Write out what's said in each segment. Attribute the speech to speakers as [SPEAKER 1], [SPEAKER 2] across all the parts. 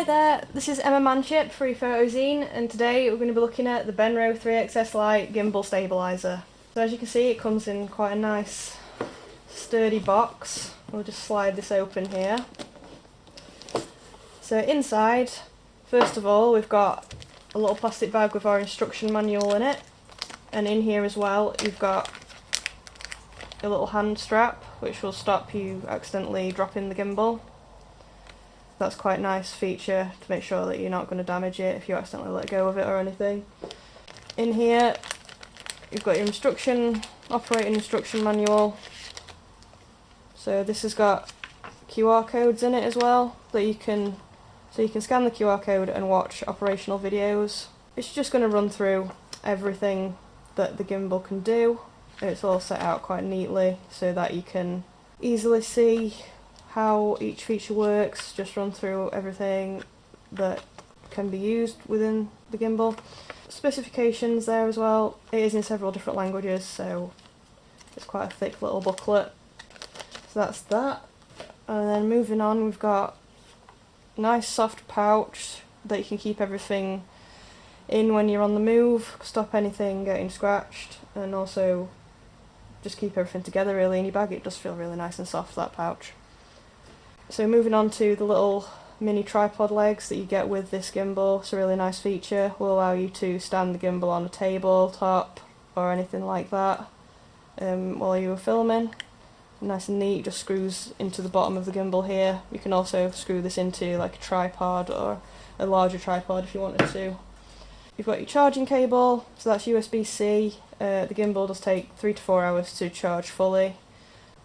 [SPEAKER 1] Hi there, this is Emma Manship, Free Photozine, and today we're going to be looking at the Benro 3XS Lite Gimbal Stabiliser. So as you can see, it comes in quite a nice sturdy box. We'll just slide this open here. So inside, first of all, we've got a little plastic bag with our instruction manual in it, and in here as well you've got a little hand strap which will stop you accidentally dropping the gimbal. That's quite a nice feature to make sure that you're not going to damage it if you accidentally let go of it or anything. In here you've got your operating instruction manual. So this has got QR codes in it as well that you can scan the QR code and watch operational videos. It's just going to run through everything that the gimbal can do, and it's all set out quite neatly so that you can easily see how each feature works. Just run through everything that can be used within the gimbal. Specifications there as well. It is in several different languages, so it's quite a thick little booklet. So that's that. And then moving on, we've got a nice soft pouch that you can keep everything in when you're on the move, stop anything getting scratched, and also just keep everything together really in your bag. It does feel really nice and soft, that pouch. So moving on to the little mini tripod legs that you get with this gimbal. It's a really nice feature. Will allow you to stand the gimbal on a tabletop or anything like that while you were filming. Nice and neat, just screws into the bottom of the gimbal here. You can also screw this into like a tripod or a larger tripod if you wanted to. You've got your charging cable, so that's USB-C. The gimbal does take 3 to 4 hours to charge fully.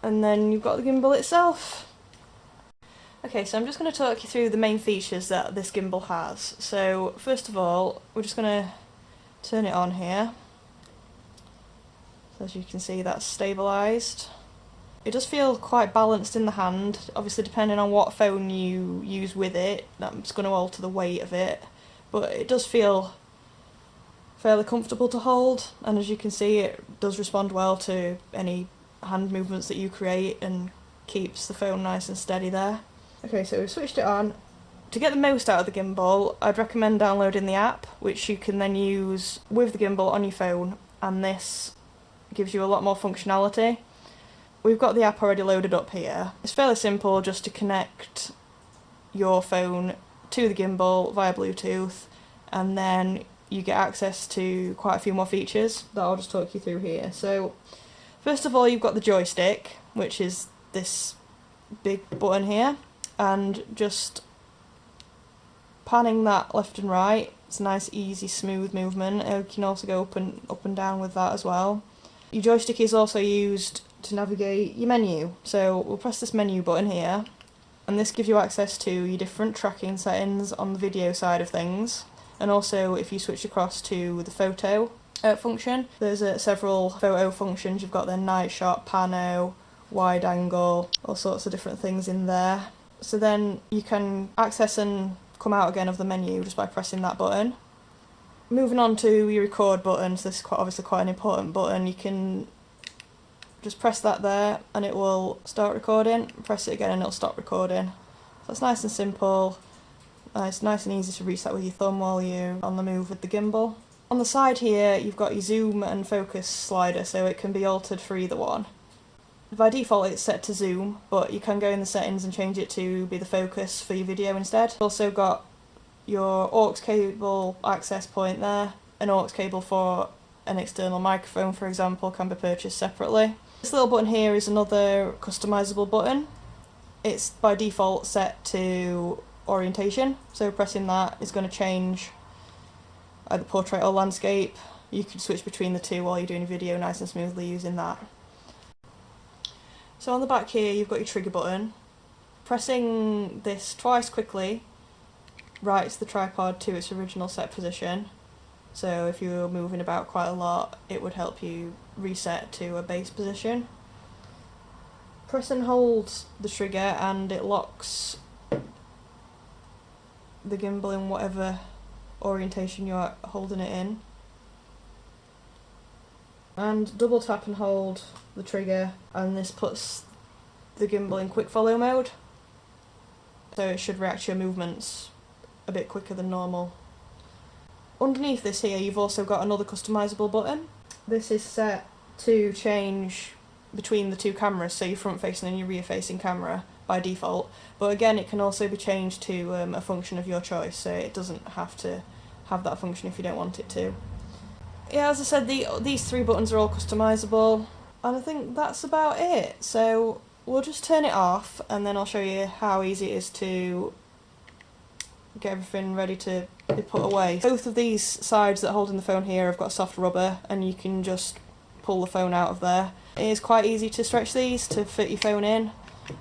[SPEAKER 1] And then you've got the gimbal itself. Okay, so I'm just going to talk you through the main features that this gimbal has. So first of all, we're just going to turn it on here. So as you can see, that's stabilised. It does feel quite balanced in the hand. Obviously, depending on what phone you use with it, that's going to alter the weight of it. But it does feel fairly comfortable to hold, and as you can see, it does respond well to any hand movements that you create and keeps the phone nice and steady there. Okay, so we've switched it on. To get the most out of the gimbal, I'd recommend downloading the app, which you can then use with the gimbal on your phone, and this gives you a lot more functionality. We've got the app already loaded up here. It's fairly simple just to connect your phone to the gimbal via Bluetooth, and then you get access to quite a few more features that I'll just talk you through here. So first of all, you've got the joystick, which is this big button here, and just panning that left and right. It's a nice, easy, smooth movement. You can also go up and down with that as well. Your joystick is also used to navigate your menu. So we'll press this menu button here, and this gives you access to your different tracking settings on the video side of things. And also, if you switch across to the photo function, there's several photo functions. You've got the night shot, pano, wide angle, all sorts of different things in there. So then you can access and come out again of the menu just by pressing that button. Moving on to your record button, so this is obviously quite an important button. You can just press that there and it will start recording, press it again and it'll stop recording. So it's nice and simple. It's nice and easy to reset with your thumb while you're on the move with the gimbal. On the side here you've got your zoom and focus slider, so it can be altered for either one. By default it's set to zoom, but you can go in the settings and change it to be the focus for your video instead. Also got your aux cable access point there. An aux cable for an external microphone, for example, can be purchased separately. This little button here is another customizable button. It's by default set to orientation, so pressing that is going to change either portrait or landscape. You can switch between the two while you're doing a video nice and smoothly using that. So on the back here you've got your trigger button. Pressing this twice quickly rights the tripod to its original set position. So if you're moving about quite a lot, it would help you reset to a base position. Press and hold the trigger and it locks the gimbal in whatever orientation you're holding it in. And double tap and hold the trigger, and this puts the gimbal in quick follow mode. So it should react to your movements a bit quicker than normal. Underneath this here you've also got another customisable button. This is set to change between the two cameras, so your front facing and your rear facing camera by default, but again it can also be changed to a function of your choice, so it doesn't have to have that function if you don't want it to. Yeah, as I said, these three buttons are all customisable, and I think that's about it. So we'll just turn it off and then I'll show you how easy it is to get everything ready to be put away. Both of these sides that hold in the phone here have got soft rubber, and you can just pull the phone out of there. It is quite easy to stretch these to fit your phone in.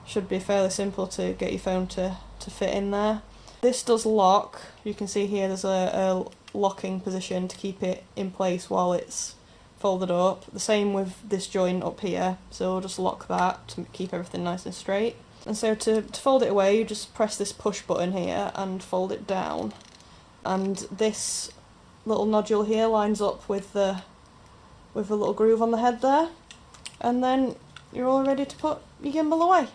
[SPEAKER 1] Should be fairly simple to get your phone to fit in there. This does lock. You can see here there's a locking position to keep it in place while it's folded up. The same with this joint up here, so we'll just lock that to keep everything nice and straight. And so to fold it away, you just press this push button here and fold it down. And this little nodule here lines up with the little groove on the head there. And then you're all ready to put your gimbal away.